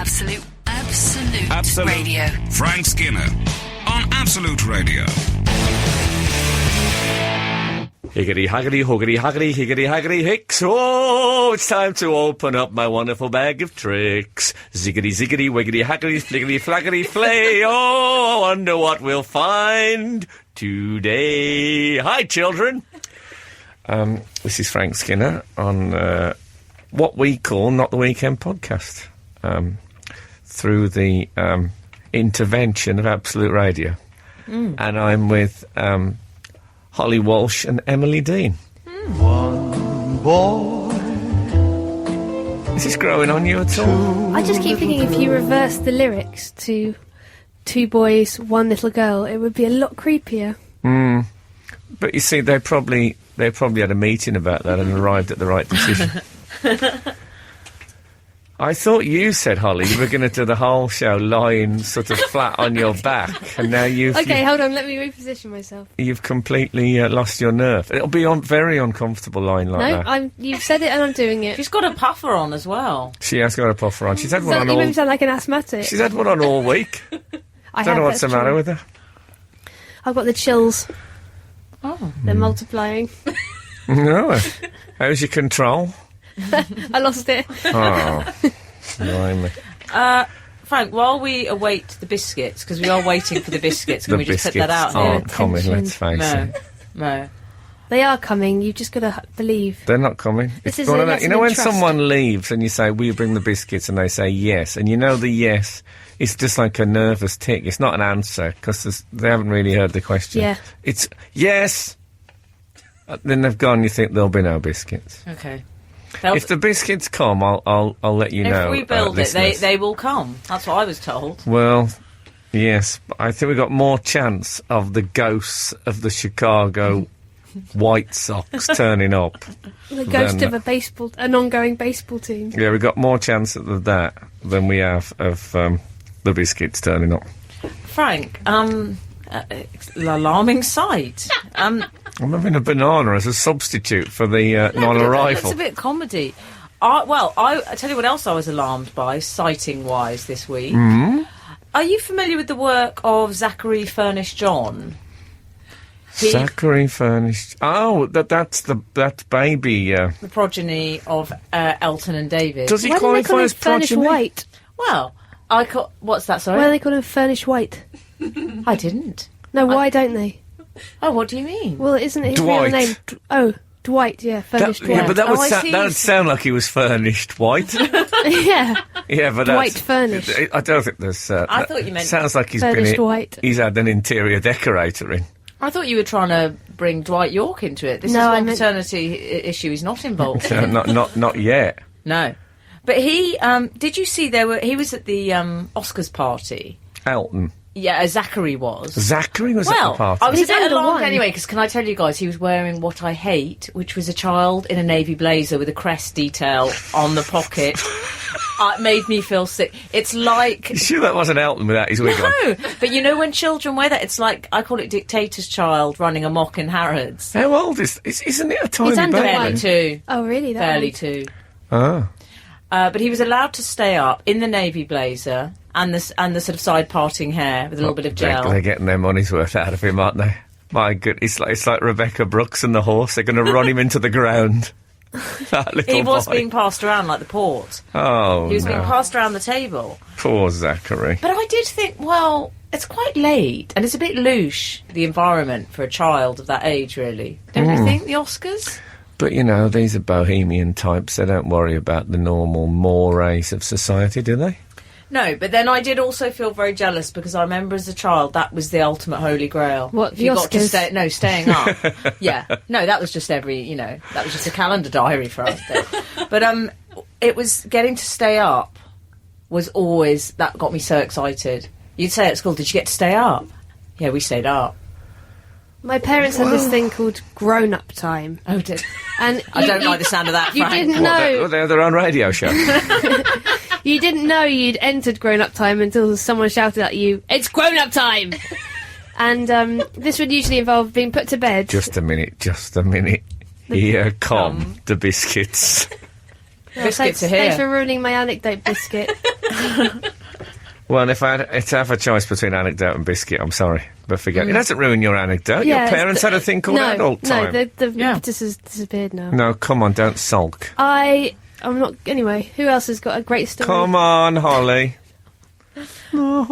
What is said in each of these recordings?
Absolute Radio. Frank Skinner on Absolute Radio. Higgity, haggity, hoggity, haggity, higgity, haggity, hicks. Oh, it's time to open up my wonderful bag of tricks. Ziggity, ziggity, wiggity, haggity, fliggity, flaggity, flay. Oh, I wonder what we'll find today. Hi, children. This is Frank Skinner on what we call Not the Weekend podcast, through the intervention of Absolute Radio. And I'm with Holly Walsh and Emily Dean. One boy. Is this growing on you at all? I just keep thinking if you reverse the lyrics to two boys, one little girl, it would be a lot creepier. But you see, they probably had a meeting about that and arrived at the right decision. I thought you said, Holly, you were going to do the whole show lying sort of flat on your back, and now you've... Okay, hold on, let me reposition myself. You've completely lost your nerve. It'll be very uncomfortable lying like that. No, you've said it and I'm doing it. She's got a puffer on as well. She has got a puffer on. She's had one on You all... make me sound like an asthmatic. She's had one on all week. I don't know what's the matter with her. I've got the chills. Oh. They're multiplying. No. How's your control? I lost it. Oh, blimey. Frank, while we await the biscuits, because we are waiting for the biscuits, can we just put that out here? here? Aren't coming, let's face it. No. They are coming, you've just got to believe. They're not coming. This is you know when trust. someone leaves and you say, will you bring the biscuits? And they say yes. And you know the yes is just like a nervous tick. It's not an answer, because they haven't really heard the question. Yeah. It's yes. Then they've gone, you think there'll be no biscuits. Okay. If the biscuits come, I'll let you know. If we build it, they will come. That's what I was told. Well, yes, but I think we've got more chance of the ghosts of the Chicago White Sox turning up. The ghost of an ongoing baseball team. Yeah, we've got more chance of that than we have of the biscuits turning up. Frank, alarming sight. I'm having a banana as a substitute for the non-arrival. That's a bit comedy. I tell you what else I was alarmed by, sighting-wise, this week. Are you familiar with the work of Zachary Furnish John? Zachary Furnish... Oh, that's baby... The progeny of Elton and David. Does he qualify as progeny? Furnish White? Well, what's that, sorry? Why do they call him Furnish White? I didn't. No, why don't they? Oh, what do you mean? Well, isn't it his Dwight. real name? Dwight, yeah, Furnished Dwight. Yeah, but that would sound like he was furnished white. Yeah. Yeah, but Dwight Furnished. I don't think there's... I thought you meant... Sounds like he's Furnished White. He's had an interior decorator in. I thought you were trying to bring Dwight York into it. This is one paternity issue he's not involved in. Not yet. No. But he... did you see he was at the Oscars party? Elton. Yeah, Zachary was. Zachary was at the party? I was a bit under alarmed one. anyway, because can I tell you guys, he was wearing what I hate, which was a child in a navy blazer with a crest detail on the pocket. It made me feel sick. It's like... You sure that wasn't Elton without his wig on? No, but you know when children wear that, it's like, I call it dictator's child running amok in Harrods. How old isn't it a tiny under baby? Barely two. Oh, really? Barely two. Oh. But he was allowed to stay up in the navy blazer and the sort of side parting hair with a little bit of gel. They're getting their money's worth out of him, aren't they? My goodness, it's like Rebecca Brooks and the horse. They're going to run him into the ground. That little He was boy. being passed around like the port. Oh, He was no. being passed around the table. Poor Zachary. But I did think, well, it's quite late and it's a bit louche, the environment for a child of that age, really. Don't you think, the Oscars? But, you know, these are bohemian types. They don't worry about the normal mores of society, do they? No, but then I did also feel very jealous because I remember as a child that was the ultimate holy grail. What, If the you got to Oscars? staying up. Yeah. No, that was just that was just a calendar diary for us then. But it was getting to stay up was always, that got me so excited. You'd say at school, did you get to stay up? Yeah, we stayed up. My parents had this thing called grown-up time. Oh, did And I don't like the sound of that, You Frank. didn't know. They have their own radio show. You didn't know you'd entered grown-up time until someone shouted at you, "It's grown-up time!" And this would usually involve being put to bed. Just a minute. Here come the biscuits. Biscuits thanks, are here. Thanks for ruining my anecdote, Biscuit. Well, if I had to have a choice between anecdote and biscuit, I'm sorry, but forget it. Doesn't ruin your anecdote. Yeah, Your parents had a thing called adult time. No, they've Yeah. disappeared now. No, come on, don't sulk. I'm not. Anyway, who else has got a great story? Come on, Holly. No,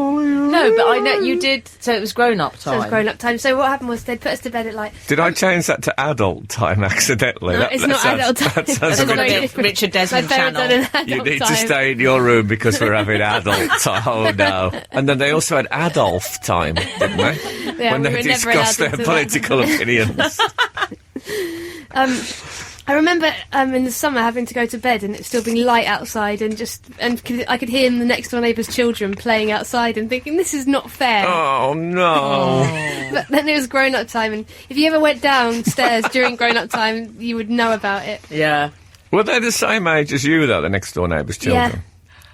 but I know you did. So it was grown-up time. So it was grown-up time. So what happened was they'd put us to bed at like. Did I change that to adult time accidentally? No, it's not adult time. That sounds It's a got bit... a bit Richard My Desmond parents channel. had an You adult need time. to stay in your room because we're having adult time. Oh, no. And then they also had Adolf time, didn't they? Yeah, when we they were never allowed discussed their into that. political opinions. I remember in the summer having to go to bed and it still being light outside and I could hear the next door neighbour's children playing outside and thinking this is not fair. Oh, no. But then it was grown up time, and if you ever went downstairs during grown up time, you would know about it. Yeah. Were they the same age as you, though, the next door neighbour's children?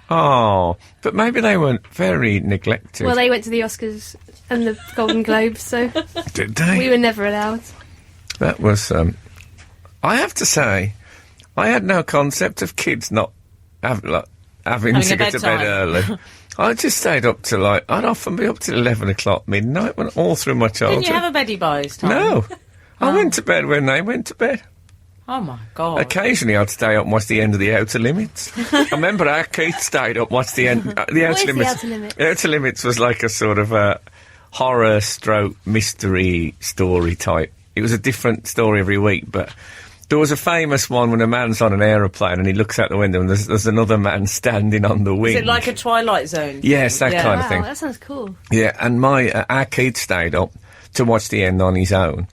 Oh, but maybe they weren't very neglected. Well, they went to the Oscars and the Golden Globes, so Did they? we were never allowed. That was, I have to say, I had no concept of kids not having to Having a get to bed bedtime. early. I just stayed up till I'd often be up till 11 o'clock, midnight, all through my childhood. Didn't you have a beddy buys time? No. I went to bed when they went to bed. Oh my God. Occasionally I'd stay up and watch the end of The Outer Limits. I remember our Keith stayed up and watched the end. The What is Outer The Limits. Outer Limits? The Outer Limits was like a sort of a horror stroke mystery story type. It was a different story every week, but there was a famous one when a man's on an aeroplane and he looks out the window and there's another man standing on the wing. Is it like a Twilight Zone? Yes, that Yeah. kind Wow, of thing. that sounds cool. Yeah, and our Keith stayed up to watch the end on his own.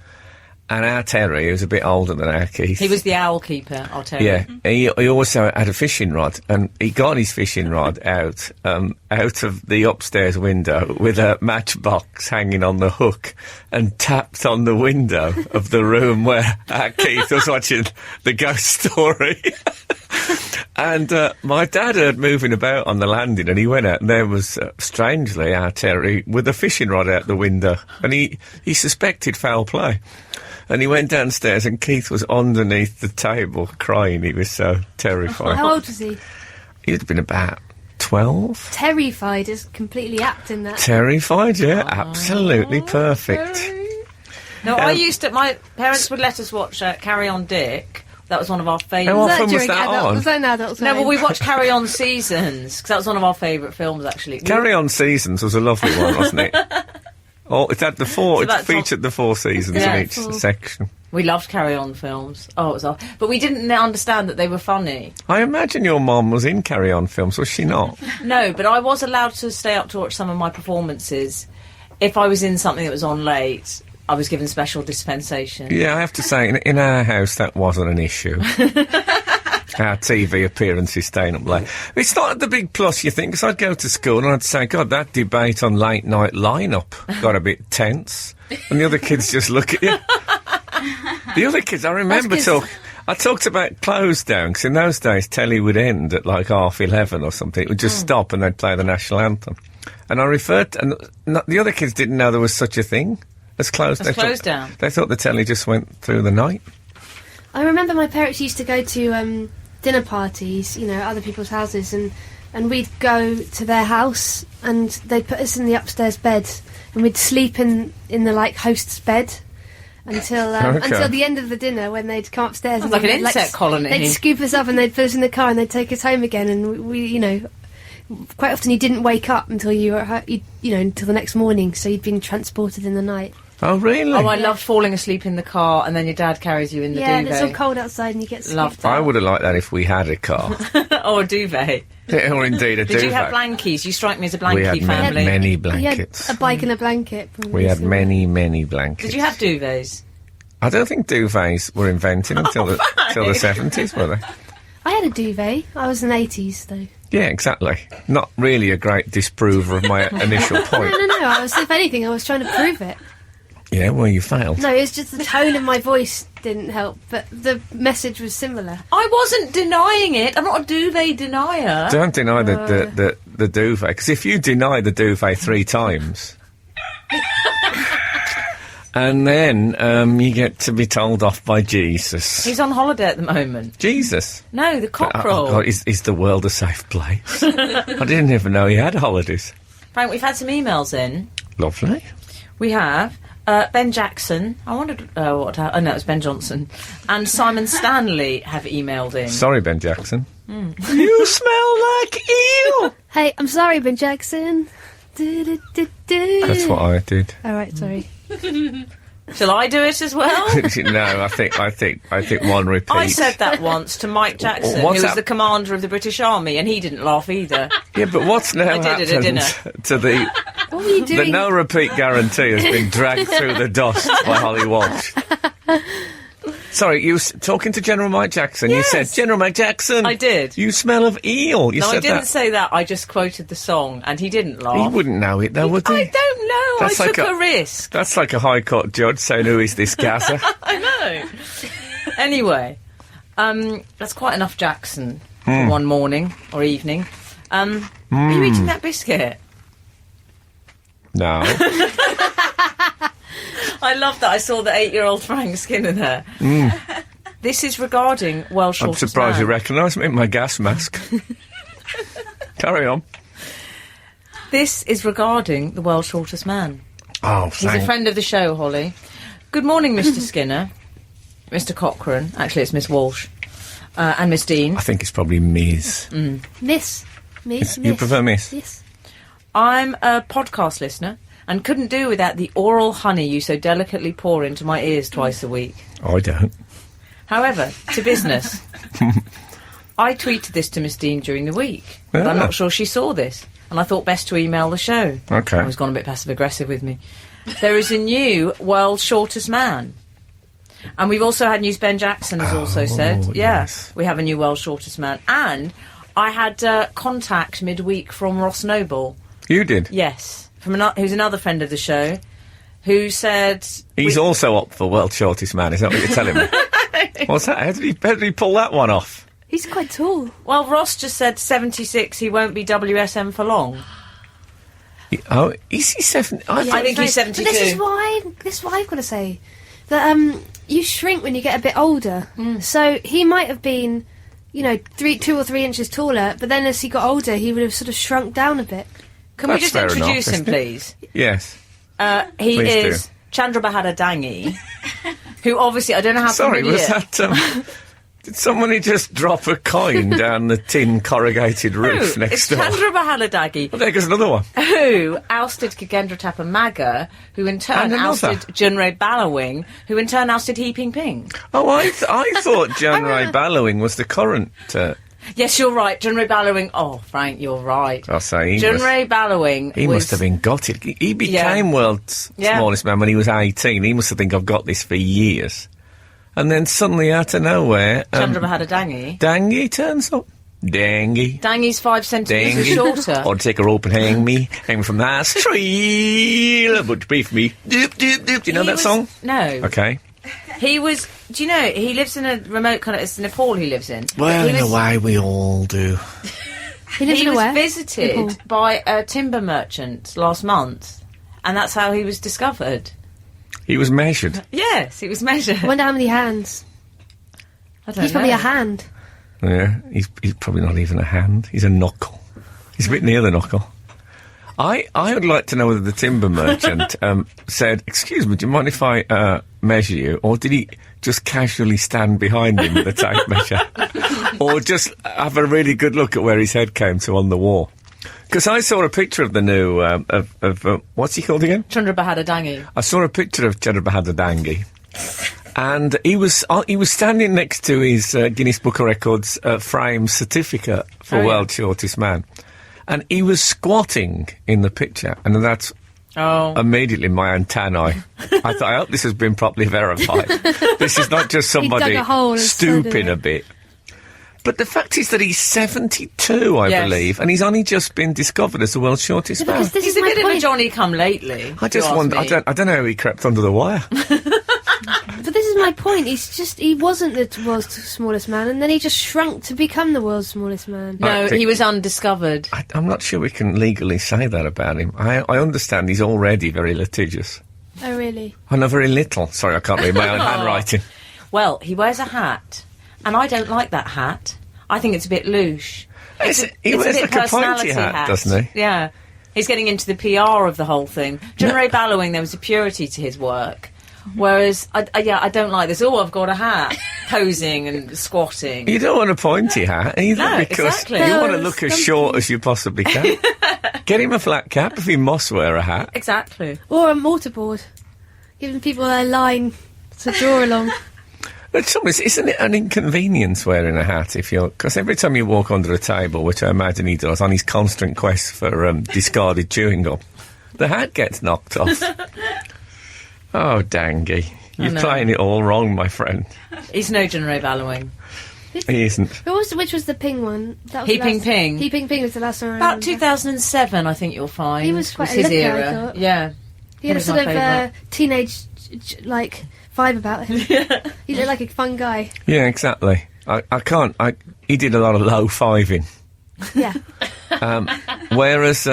And our Terry, who was a bit older than our Keith. He was the owl keeper, I'll tell Yeah, you. he also had a fishing rod, and he got his fishing rod out of the upstairs window with a matchbox hanging on the hook, and tapped on the window of the room where our Keith was watching the ghost story. And my dad heard moving about on the landing, and he went out, and there was, strangely, our Terry with a fishing rod out the window, and he suspected foul play. And he went downstairs, and Keith was underneath the table crying. He was so terrified. How old was he? He'd have been about 12. Terrified is completely apt in that. Terrified, yeah, absolutely perfect. No, my parents would let us watch Carry On Dick. That was one of our How favourite. often was during that adult, on? Was that an adult No, time? well, we watched Carry On Seasons, because that was one of our favourite films, actually. Carry On Seasons was a lovely one, wasn't it? Oh, it had it that's featured the 4 seasons Yeah, in each four. section. We loved Carry On films. Oh, it was awful. But we didn't understand that they were funny. I imagine your mum was in Carry On films, was she not? No, but I was allowed to stay up to watch some of my performances. If I was in something that was on late, I was given special dispensation. Yeah, I have to say, in our house, that wasn't an issue. Our TV appearances staying up late. It's not the big plus, you think, because I'd go to school and I'd say, God, that debate on late night lineup got a bit tense. And the other kids just look at you. The other kids, I remember I talked about close down, because in those days, telly would end at like 11:30 or something. It would just stop and they'd play the national anthem. And I referred to, and the other kids didn't know there was such a thing as close As close down. They thought the telly just went through the night. I remember my parents used to go to dinner parties, other people's houses, and we'd go to their house and they'd put us in the upstairs bed and we'd sleep in the host's bed until the end of the dinner when they'd come upstairs. Sounds and like an they'd, insect colony. They'd scoop us up and they'd put us in the car and they'd take us home again, and we quite often you didn't wake up until you were at home, until the next morning, so you'd been transported in the night. Oh, really? Oh, I loved falling asleep in the car and then your dad carries you in the And duvet. it's all cold outside and you get Loved scooped that. I out. would have liked that if we had a car. Oh, a duvet. Or indeed a Did you have duvet. blankies? You strike me as a We had blankie family. many You had blankets. a bike and a blanket. Probably, We had so- many, many blankets. Did you have duvets? I don't think duvets were invented until the 70s, were they? I had a duvet. I was in the 80s, though. Yeah, exactly. Not really a great disprover of my initial point. No. If anything, I was trying to prove it. Yeah, well, you failed. No, it was just the tone of my voice didn't help, but the message was similar. I wasn't denying it. I'm not a duvet denier. Don't deny the duvet, because if you deny the duvet 3 times... And then you get to be told off by Jesus. He's on holiday at the moment. Jesus. No, the cockerel. Oh, God, is the world a safe place? I didn't even know he had holidays. Frank, we've had some emails in. Lovely. We have Ben Jackson. I wondered what... Oh, no, it was Ben Johnson. And Simon Stanley have emailed in. Sorry, Ben Jackson. You smell like eel! Hey, I'm sorry, Ben Jackson. Do-do-do-do. That's what I did. All right, sorry. Shall I do it as well? No, I think one repeat. I said that once to Mike Jackson, who What's was that? the commander of the British Army, and he didn't laugh either. Yeah, but what's now I did it at dinner. happened to the What were you the doing? no repeat guarantee has been dragged through the dust by Holly Walsh. Sorry, you talking to General Mike Jackson. Yes. You said, General Mike Jackson. I did. You smell of eel. You No, said I didn't that. say that. I just quoted the song, and he didn't laugh. He wouldn't know it, though, would he? I don't know. That's I like took a- a risk. That's like a High Court judge saying, who is this gasser? I know. Anyway, that's quite enough Jackson for one morning or evening. Are you eating that biscuit? No. I love that. I saw the 8-year-old Frank Skinner there. This is regarding Welsh I'm Shortest surprised you Man. recognise me in my gas mask. Carry on. This is regarding the Welsh Shortest Man. Oh, He's a thank friend of the show, Holly. Good morning, Mr. Skinner. Mr. Cochrane. Actually, it's Miss Walsh. And Miss Dean. I think it's probably Ms. Miss. Miss. You prefer Miss? Yes. I'm a podcast listener and couldn't do without the oral honey you so delicately pour into my ears twice a week. I don't. However, to business. I tweeted this to Miss Dean during the week, but I'm Ah. not sure she saw this, and I thought best to email the show. Okay. I was gone a bit passive-aggressive with me. There is a new World's Shortest Man. And we've also had news. Ben Jackson has also said. Yeah, yes. we have a new World's Shortest Man. And I had contact midweek from Ross Noble. You did? Yes, who's another friend of the show, who said... He's also up for World's Shortest Man, is that what you're telling me? What's that? How did he pull that one off? He's quite tall. Well, Ross just said 76, he won't be WSM for long. Oh, is he 7? I think he's 72. But this is what I've got to say. That you shrink when you get a bit older. So he might have been, 2 or 3 inches taller, but then as he got older, he would have sort of shrunk down a bit. Can we That's just fair enough, introduce him, isn't it? please? Yes. He Please is Chandrabahadar Dangi, who obviously, I don't know how Sorry, familiar... was that... did somebody just drop a coin down the tin corrugated roof No, next it's door? Chandrabahadar Dangi, Well, there goes another one. who ousted Kagendra Tapamaga, who in turn And another. ousted Junray Ballawing, who in turn ousted He Ping Ping. Oh, I thought John Ray Ballowing was the current... Yes, you're right, Junray Ballawing. Oh, Frank, you're right. I'll say he Junray Ballawing He was... must have been gutted. He became world's Yeah. smallest man when he was 18. He must have think I've got this for years. And then suddenly, out of nowhere, Chandrabahadar Dangi. Dangy turns up. Dangy. Dangi's 5 centimetres Dangy. shorter. Or take her rope and hang me from the house. Tree, a butch beef me. Doop, doop, doop. Do you know He that was- song? No. Okay. He was... Do you know, he lives in a remote kind of... It's Nepal he lives in. Well, he in was, a way, we all do. He lives He in was where? visited Nepal. by a timber merchant last month, and that's how he was discovered. He was measured. Yes, he was measured. I wonder how many hands. I don't He's probably know. a hand. Yeah, he's probably not even a hand. He's a knuckle. He's a bit near the knuckle. I would like to know whether the timber merchant said, "Excuse me, do you mind if I measure you?" Or did he just casually stand behind him with a tape measure? Or just have a really good look at where his head came to on the wall? Because I saw a picture of the new, what's he called again? Chandrabahadar Dangi. I saw a picture of Chandrabahadar Dangi. And he was standing next to his Guinness Book of Records frame certificate for Oh, yeah. World's Shortest Man. And he was squatting in the picture, and that's Oh. immediately my antennae. I thought, I hope this has been properly verified. This is not just somebody dug a hole and stood stooping in it. a bit. But the fact is that he's 72, I Yes. believe, and he's only just been discovered as the world's shortest man. Because this He's is a my bit of a point. Johnny come lately. I if you just ask wonder. me. I don't know how he crept under the wire. But this is my point. He wasn't the world's smallest man, and then he just shrunk to become the world's smallest man. No, I think- he was undiscovered. I'm not sure we can legally say that about him. I understand he's already very litigious. Oh, really? Oh, no, very little. Sorry, I can't read my own handwriting. Well, he wears a hat, and I don't like that hat. I think it's a bit louche. He wears like a pointy personality hat, doesn't he? Yeah. He's getting into the PR of the whole thing. John Ray Ballowing, there was a purity to his work. Whereas, I don't like this. Oh, I've got a hat. Posing and squatting. You don't want a pointy hat either, No, because exactly. you want to No, look as it's short as you possibly can. Get him a flat cap if he must wear a hat. Exactly. Or a mortarboard. Giving people a line to draw along. But isn't it an inconvenience wearing a hat if you're... Because every time you walk under a table, which I imagine he does, on his constant quest for discarded chewing gum, the hat gets knocked off. Oh, Dangy. You're playing it all wrong, my friend. He's no John Ray Ballowing. He isn't. Which was the Ping one? That was He the Ping last- Ping. He Ping Ping was the last one I About remember. 2007, I think you'll find. He was quite a his looker, I era. thought. Yeah. He had a was sort my of favourite. teenage, like, vibe about him. He looked like a fun guy. Yeah, exactly. He did a lot of low-fiving. Yeah. Whereas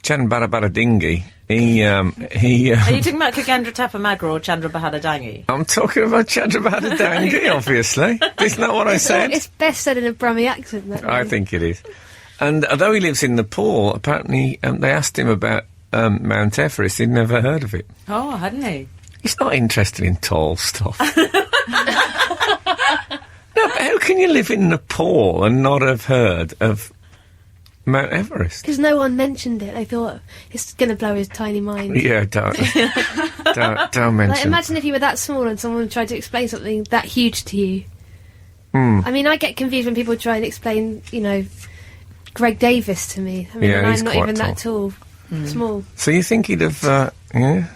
Chan Barabara Dingy, he Are you talking about Kagendra Tapamagra or Chandra Bahadadangi? I'm talking about Chandrabhadra Dangy, obviously. Isn't that what I said? It's best said in a Brummy accent, though. I think it is. And although he lives in Nepal, apparently they asked him about Mount Everest. He'd never heard of it. Oh, hadn't he? He's not interested in tall stuff. No, but how can you live in Nepal and not have heard of Mount Everest? Because no one mentioned it. They thought, it's going to blow his tiny mind. Yeah, don't mention. Like, imagine if you were that small and someone tried to explain something that huge to you. I mean, I get confused when people try and explain, Greg Davis to me. I mean, Yeah, and he's I'm not quite even that tall. Small. So you think he'd have? Yeah.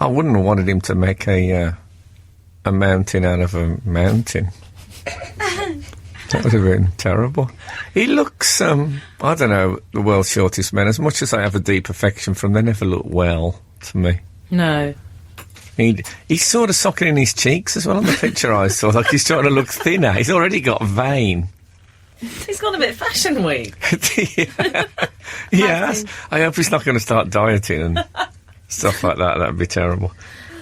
I wouldn't have wanted him to make a mountain out of a mountain. That would have been terrible. He looks, I don't know, the world's shortest man. As much as I have a deep affection for him, they never look well to me. No. He's sort of socking in his cheeks as well on the picture I saw. Like he's trying to look thinner. He's already got vein. He's gone a bit fashion week. Yes. I hope he's not going to start dieting and stuff like that. That'd be terrible.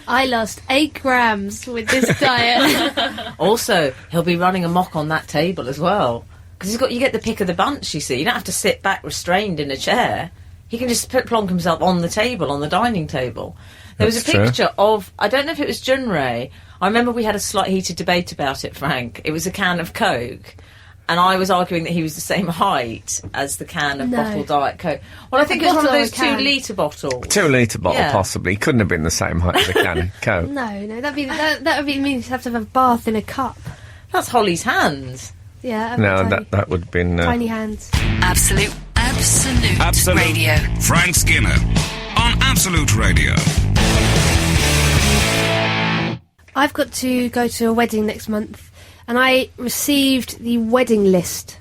I lost 8 grams with this diet. Also, he'll be running amok on that table as well. Because you get the pick of the bunch, you see. You don't have to sit back restrained in a chair. He can just plonk himself on the table, on the dining table. There was a That's true. picture of, I don't know if it was Junray. I remember we had a slight heated debate about it, Frank. It was a can of Coke. And I was arguing that he was the same height as the can of No. bottled Diet Coke. Well, I think it was one of bottle or those a can? 2-litre bottles. 2 litre bottle, Yeah. possibly. He couldn't have been the same height as a can of Coke. No, that would mean you'd have to have a bath in a cup. That's Holly's hands. Yeah, I've No, got tiny, that would have been... tiny hands. Absolute Absolute Radio. Frank Skinner on Absolute Radio. I've got to go to a wedding next month, and I received the wedding list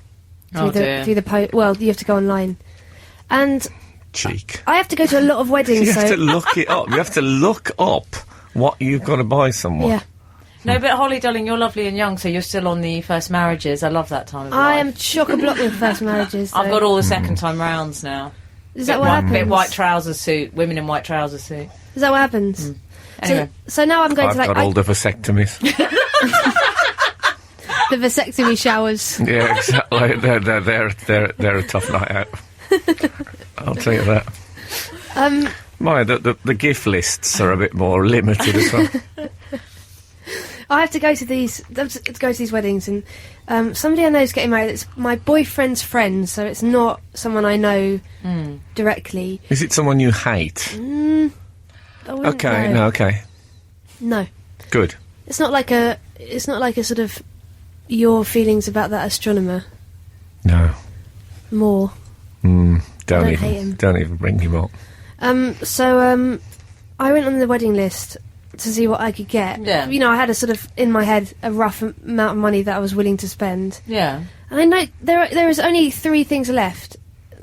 Oh, dear. through the post. Well, you have to go online, and Cheek. I have to go to a lot of weddings. You have so to look it up. You have to look up what you've got to buy someone. yeah, No, but Holly, darling, you're lovely and young, so you're still on the first marriages. I love that time of I life. am chock-a-block with first marriages. I've so- got all the second time rounds now. Is that what happens? Bit white trouser suit, women in white trouser suit. Is that what happens? Anyway, So now I'm going I've to got all the vasectomies. the vasectomy showers. Yeah, exactly. They're a tough night out. I'll tell you that. The gift lists are a bit more limited as well. I have to go to these weddings, and somebody I know is getting married. It's my boyfriend's friend, so it's not someone I know directly. Is it someone you hate? I wouldn't Okay, know. no, okay. No. Good. It's not like a sort of your feelings about that astronomer. No. More. Don't don't hate him. even bring him up. So I went on the wedding list to see what I could get. Yeah. I had a sort of in my head a rough amount of money that I was willing to spend. yeah. And I know there is only 3 things left.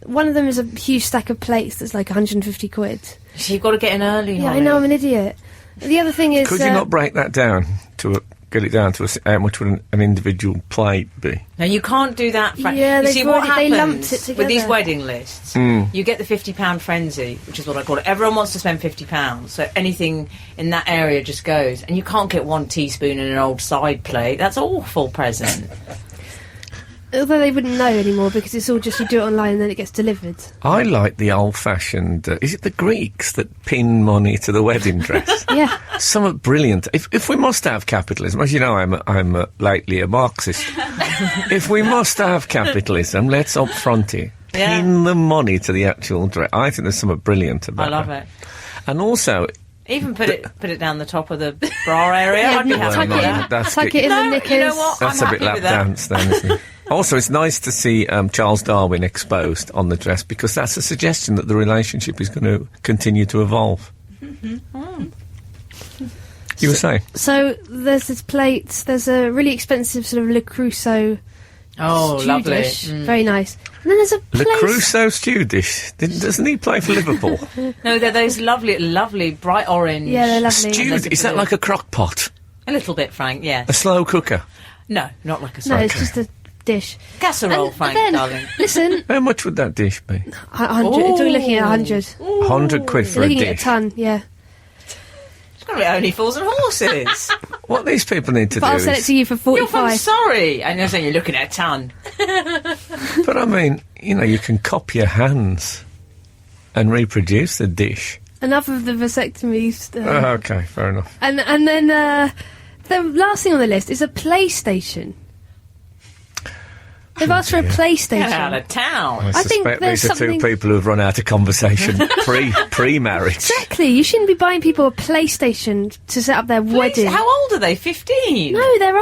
One of them is a huge stack of plates that's like 150 quid. So you've got to get in early, Yeah, Holly. I know I'm an idiot. The other thing is Could you not break that down to get it down to how much would an individual plate be? Now, you can't do that. Yeah, you see, what they happens lumped it together. with these wedding lists, you get the £50 frenzy, which is what I call it. Everyone wants to spend £50, so anything in that area just goes. And you can't get 1 teaspoon in an old side plate. That's an awful present. Although they wouldn't know anymore because it's all just you do it online and then it gets delivered. I like the old-fashioned... is it the Greeks that pin money to the wedding dress? Yeah. Somewhat brilliant. If we must have capitalism, as you know, I'm lately a Marxist. If we must have capitalism, let's upfront it. Yeah. Pin the money to the actual dress. I think there's something brilliant about I love that. it. And also... Even put it down the top of the bra area. Yeah, I'd be happy tuck with it that. in, That's tuck good. it in the No, knickers. you know what? That's I'm a bit happy lap with that. dance then, isn't it? Also, it's nice to see Charles Darwin exposed on the dress because that's a suggestion that the relationship is going to continue to evolve. You were saying? So there's this plate. There's a really expensive sort of Le Crusoe Oh, stew lovely. dish. Very nice. And then there's a Le place. Crusoe stew dish. Doesn't he play for Liverpool? No, they're those lovely, bright orange. Yeah, they're lovely. Stew, There's a is that blue. like a crock pot? A little bit, Frank, yeah. A slow cooker? No, not like a No, sauce. it's just a dish. Casserole, And Frank, then, darling. Listen, How much would that dish be? 100. We're looking at 100. 100 quid for We're a looking at a dish. ton, yeah. It's got to be only fools and horses. What these people need to But do I'll sell it is... to you for You're from 45. Surrey. And you're saying you're looking at a ton. But I mean, you know, you can copy your hands and reproduce the dish. Enough of the vasectomies. Okay, fair enough. And then the last thing on the list is a PlayStation. They've asked for a dear. Get out PlayStation. of town. I I think suspect there's these are two something- people who've run out of conversation pre-marriage. Exactly. You shouldn't be buying people a PlayStation to set up their wedding. How old are they? 15? No, they're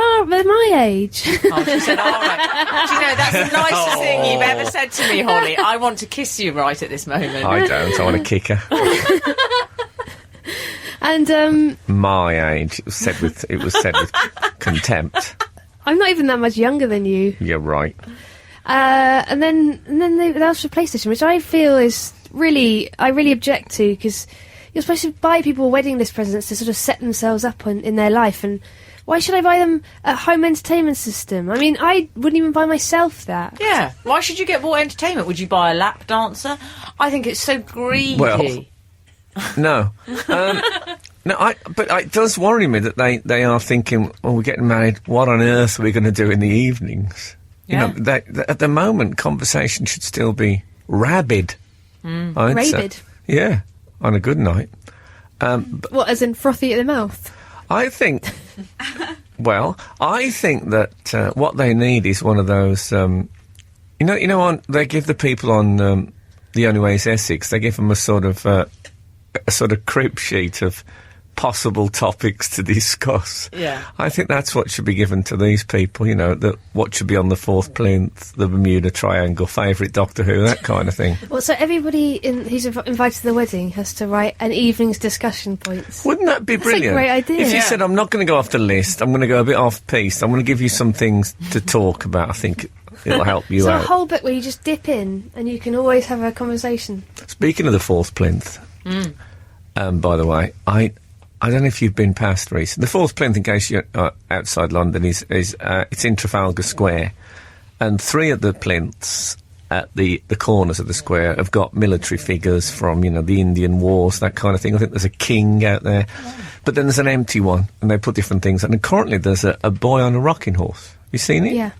my age. Oh, she said, all right. Do you know, that's the nicest thing you've ever said to me, Holly. I want to kiss you right at this moment. I don't. I want to kick her. And My age. It was said with contempt. I'm not even that much younger than you. You're right. And then they asked for PlayStation, which I feel is I really object to, because you're supposed to buy people wedding list presents to sort of set themselves up in their life, and why should I buy them a home entertainment system? I mean, I wouldn't even buy myself that. Yeah. Why should you get more entertainment? Would you buy a lap dancer? I think it's so greedy. Well, no. No, but it does worry me that they are thinking, well, we're getting married, what on earth are we going to do in the evenings? Yeah. You know, at the moment, conversation should still be rabid. I'd say. Rabid? Yeah, on a good night. What, as in frothy at the mouth? I think, I think that what they need is one of those, they give the people on The Only Way is Essex, they give them a sort of crib sheet of possible topics to discuss. Yeah. I think that's what should be given to these people, you know, what should be on the fourth plinth, the Bermuda Triangle, favourite Doctor Who, that kind of thing. Well, so everybody who's invited to the wedding has to write an evening's discussion points. Wouldn't that be That's a brilliant? great idea. If you Yeah. said, I'm not going to go off the list, I'm going to go a bit off piste, I'm going to give you some things to talk about, I think it'll help you So a out. whole bit where you just dip in and you can always have a conversation. Speaking of the fourth plinth, by the way, I don't know if you've been past recently. The fourth plinth, in case you're outside London, is it's in Trafalgar Square, and 3 of the plinths at the corners of the square have got military figures from, you know, the Indian Wars, that kind of thing. I think there's a king out there, but then there's an empty one, and they put different things. And currently there's a boy on a rocking horse. You seen it? Yeah.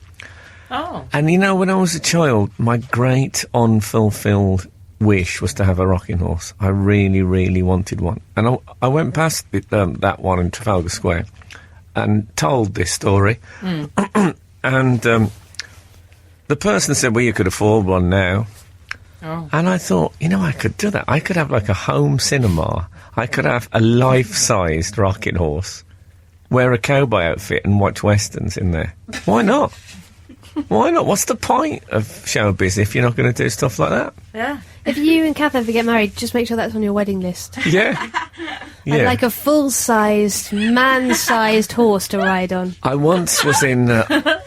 Oh. And you know, when I was a child, my great unfulfilled wish was to have a rocking horse. I really, really wanted one. And I went past that one in Trafalgar Square and told this story. And the person said, well, you could afford one now. Oh. And I thought, you know, I could do that. I could have like a home cinema. I could have a life-sized rocking horse, wear a cowboy outfit and watch westerns in there. Why not? Why not? What's the point of showbiz if you're not going to do stuff like that? Yeah. If you and Kath ever get married, just make sure that's on your wedding list. Yeah. I'd like a full-sized, man-sized horse to ride on. I once was in...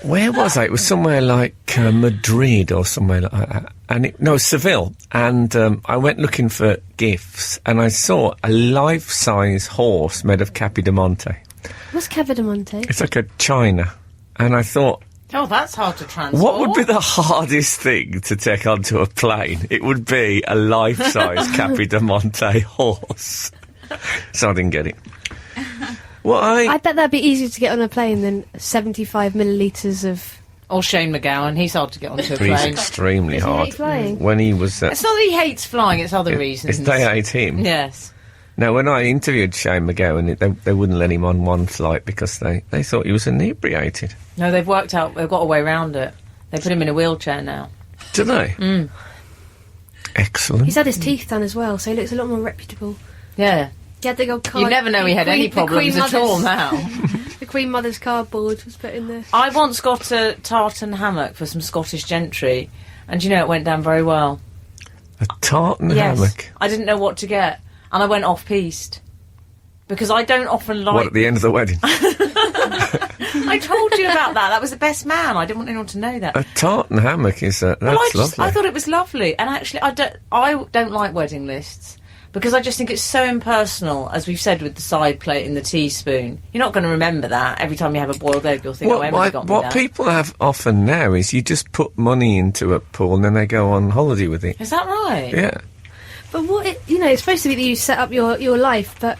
where was I? It was somewhere like Madrid or somewhere like that. And Seville. And I went looking for gifts, and I saw a life-size horse made of Capidamonte. What's Cava de Monte? It's like a china. And I thought, Oh, that's hard to transport. what would be the hardest thing to take onto a plane? It would be a life-size Capi de Monte horse. So I didn't get it. Well, I bet that'd be easier to get on a plane than 75 millilitres of... Or Shane McGowan, he's hard to get onto a He's plane. extremely Does he hard. hate flying? When he was... It's not that he hates flying, it's other reasons. They hate him. Yes. Now, when I interviewed Shane McGowan, they wouldn't let him on one flight because they thought he was inebriated. No, they've got a way around it. They put him in a wheelchair now. Do they? Mm. Excellent. He's had his teeth done as well, so he looks a lot more reputable. Yeah. He had the old card. You never know he had any problems at all now. The Queen Mother's cardboard was put in there. I once got a tartan hammock for some Scottish gentry, and you know, it went down very well. A tartan Yes. hammock. I didn't know what to get, and I went off-piste. Because I don't often like... What, at the end of the wedding? I told you about that. That was the best man. I didn't want anyone to know that. A tartan hammock is... that's lovely. I thought it was lovely. And actually, I don't like wedding lists. Because I just think it's so impersonal, as we've said with the side plate and the teaspoon. You're not going to remember that. Every time you have a boiled egg, you'll think, Emma's got me what that. people have often now is you just put money into a pool and then they go on holiday with it. Is that right? Yeah. But it's supposed to be that you set up your life, but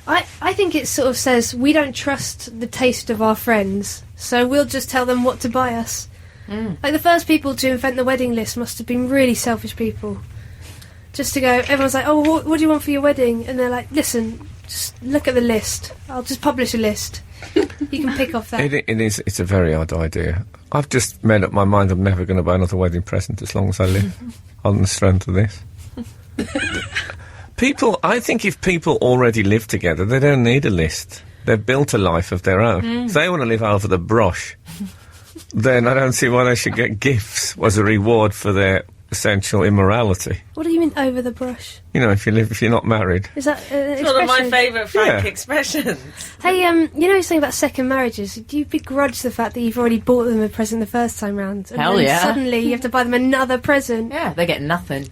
I think it sort of says we don't trust the taste of our friends, so we'll just tell them what to buy us. Like the first people to invent the wedding list must have been really selfish people. Just to go, everyone's like, oh, what do you want for your wedding? And they're like, listen, just look at the list. I'll just publish a list. You can pick off that. It's a very odd idea. I've just made up my mind I'm never going to buy another wedding present as long as I live on the strength of this. I think if people already live together, they don't need a list. They've built a life of their own. If they want to live over the brush, then I don't see why they should get gifts as a reward for their essential immorality. What do you mean over the brush? You know, if you're not married. Is that It's one of my expression? favourite Frank Yeah. expressions. Hey, you know something about second marriages? Do you begrudge the fact that you've already bought them a present the first time round? And Hell then yeah. suddenly you have to buy them another present. Yeah, they get nothing.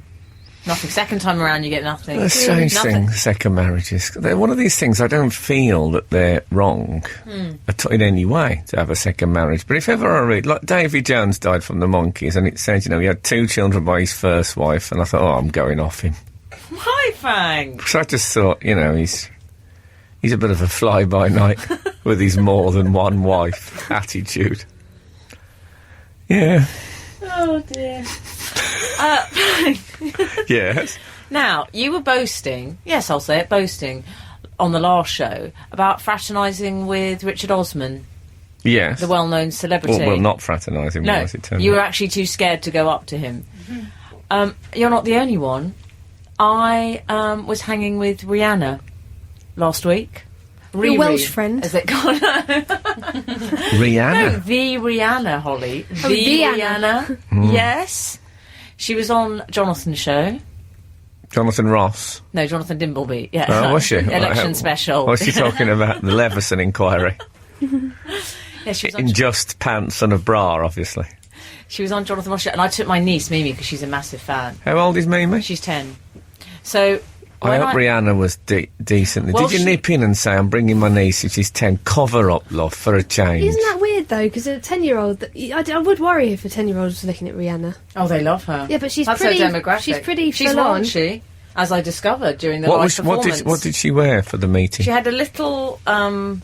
Nothing. Second time around, you get nothing. A strange Nothing. thing, second marriages. They're one of these things, I don't feel that they're wrong in any way to have a second marriage. But if ever I read, like Davy Jones died from the Monkees, and it said, he had 2 children by his first wife, and I thought, I'm going off him. Why, Frank? So I just thought, he's a bit of a fly-by-night with his more than one wife attitude. Yeah. Oh, dear. Yes. Now, you were boasting, yes, I'll say it, boasting, on the last show about fraternising with Richard Osman, Yes. the well-known celebrity. Well, not fraternising, No, as it turned you were out. actually too scared to go up to him. You're not the only one. I was hanging with Rihanna last week. Your Welsh friend. As it called. Rihanna. No, the Rihanna, Holly. The Rihanna. Rihanna. Yes. She was on Jonathan's show. Jonathan Ross. No, Jonathan Dimbleby. Yeah. Oh, was she? Election special. Was she talking about the Leveson inquiry? Yeah, she was on, In just pants and a bra, obviously. she was on Jonathan Ross' show, and I took my niece, Mimi, because she's a massive fan. How old is Mimi? She's 10. So... I hope Rihanna was decent. Well, Did you she- nip in and say, I'm bringing my niece if she's 10, cover up, love, for a change? Isn't that weird though? Because a 10-year-old, I would worry if a 10-year-old was looking at Rihanna. Oh, they love her. Yeah, but she's That's pretty. her demographic. She's pretty She's full on. wasn't she? As I discovered during the what, live was, performance. what did she wear for the meeting? She had a little well,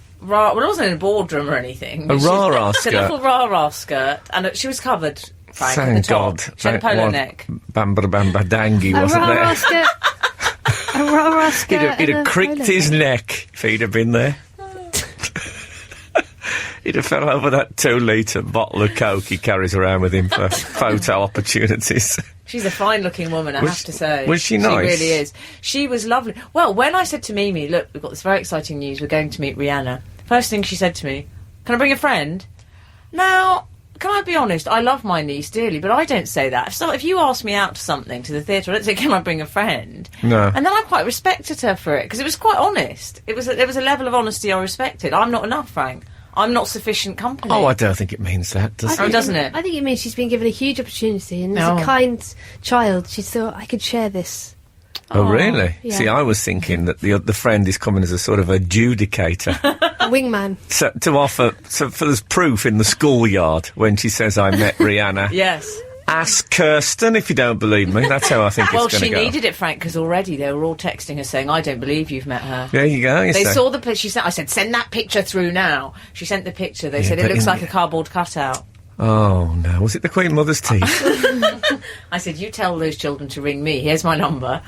it wasn't in a boardroom or anything. A She- rah-rah It's a skirt. little rah-rah skirt, and she was covered. Frank, at the Thank top. God. She had a That polo was- neck. Bamba Bamba Dangy A wasn't rah-rah there. skirt. A rah-rah skirt. He'd and have a cricked polo his neck. neck if he'd have been there. He'd have fell over that 2-litre bottle of Coke he carries around with him for photo opportunities. She's a fine-looking woman, I have to say. was she nice? She really is. She was lovely. Well, when I said to Mimi, look, we've got this very exciting news, we're going to meet Rihanna, first thing she said to me, can I bring a friend? Now, can I be honest, I love my niece dearly, but I don't say that. So if you ask me out to something, to the theatre, I don't say, can I bring a friend? No. And then I quite respected her for it, because it was quite honest. There was a level of honesty I respected. I'm not enough, Frank. I'm not sufficient company. Oh, I don't think it means that, does it? Oh, doesn't it? I think it means she's been given a huge opportunity, and as No. a kind child, she thought I could share this. Oh, really? Yeah. See, I was thinking that the friend is coming as a sort of adjudicator. wingman. So, to offer, so for there's proof in the schoolyard when she says I met Rihanna. Yes. Ask Kirsten if you don't believe me. That's how I think Well, it's going to she go. needed it, Frank, because already they were all texting her saying, I don't believe you've met her. There you go. They saw the picture. I said, send that picture through now. She sent the picture. They said, it but looks in like the- a cardboard cutout. Oh, no. Was it the Queen Mother's teeth? I said, you tell those children to ring me. Here's my number.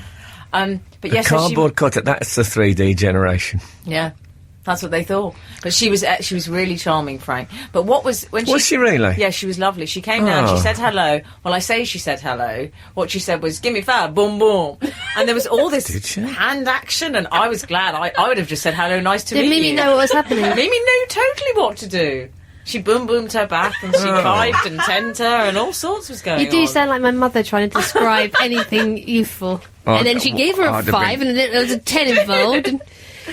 But yes, so Cardboard cutout. That's the 3D generation. yeah, that's what they thought. But she was really charming, Frank. But what was when Was she really? Yeah, she was lovely. She came down. Oh. She said hello. Well, I say she said hello. What she said was, "Give me five, boom boom," and there was all this Did she? hand action, and I was glad. I would have just said hello, nice to Did meet Mimi you. know what was happening? Mimi knew totally what to do. She boom boomed her back and she fived and tenned her and all sorts was going on. You do sound like my mother trying to describe anything youthful. And then she gave her a I'd have 5, been- and then there was a 10 involved, and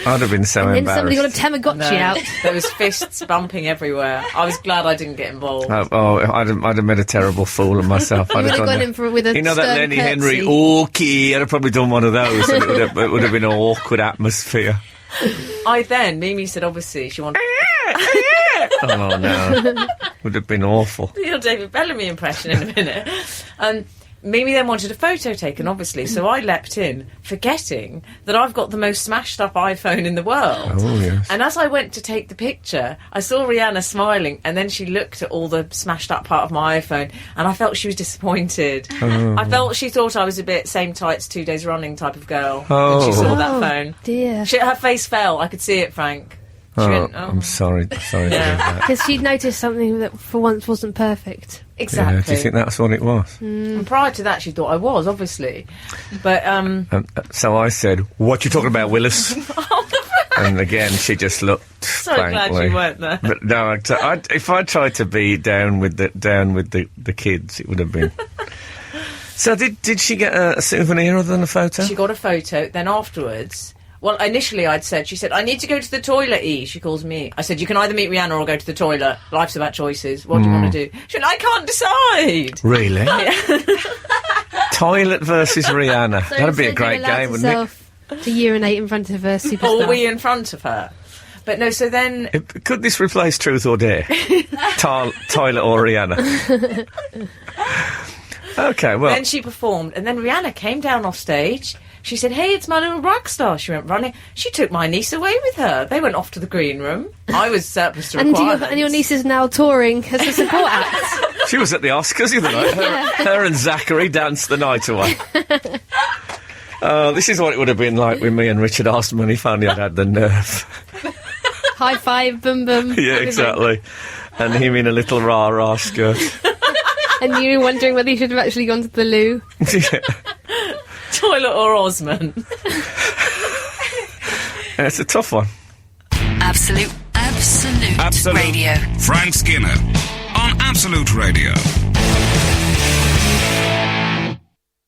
I'd have been so then somebody got a embarrassed. Tamagotchi No, out. there was fists bumping everywhere. I was glad I didn't get involved. I'd have made a terrible fool of myself. You I'd would have have done gone in for with a You know that stern Lenny Henry, curtsy. okay, I'd have probably done one of those, and it would have been an awkward atmosphere. Mimi said obviously she wanted Oh no, would have been awful. your David Bellamy impression in a minute. Mimi then wanted a photo taken, obviously, so I leapt in, forgetting that I've got the most smashed up iPhone in the world. Oh yes. And as I went to take the picture, I saw Rihanna smiling, and then she looked at all the smashed up part of my iPhone, and I felt she was disappointed. I felt she thought I was a bit same tights 2 days running type of girl when she saw that Oh, phone. dear. Her face fell. I could see it, Frank. She went, oh. I'm sorry to hear that. Because she'd noticed something that for once wasn't perfect. Yeah, Exactly. do you think that's what it was? And prior to that, she thought I was, obviously. But, So I said, "What you talking about, Willis?" And again, she just looked. so glad blankly. you weren't there. But no, if I tried to be down with the kids, it would have been. So did she get a souvenir other than a photo? She got a photo, then afterwards... Well, initially she said, I need to go to the toilet, E. She calls me. I said, you can either meet Rihanna or go to the toilet. Life's about choices. What do you want to do? She went, I can't decide. Really? Toilet versus Rihanna. So That'd be a instead great you've allowed game, wouldn't it? yourself to urinate in front of a superstar. Or we in front of her. But no, so then... Could this replace Truth or Dare? Toilet or Rihanna? Okay, well... Then she performed, and then Rihanna came down off stage. She said, hey, it's my little rock star. She went running. She took my niece away with her. They went off to the green room. I was surplus to requirements. And your niece is now touring as a support act. She was at the Oscars the other night. Her and Zachary danced the night away. This is what it would have been like with me and Richard Osman if only I'd had the nerve. High five, boom boom. Yeah, exactly. And him in a little rah-rah skirt. And you wondering whether you should have actually gone to the loo. Toilet or Osman. It's a tough one. Absolute Radio. Frank Skinner on Absolute Radio.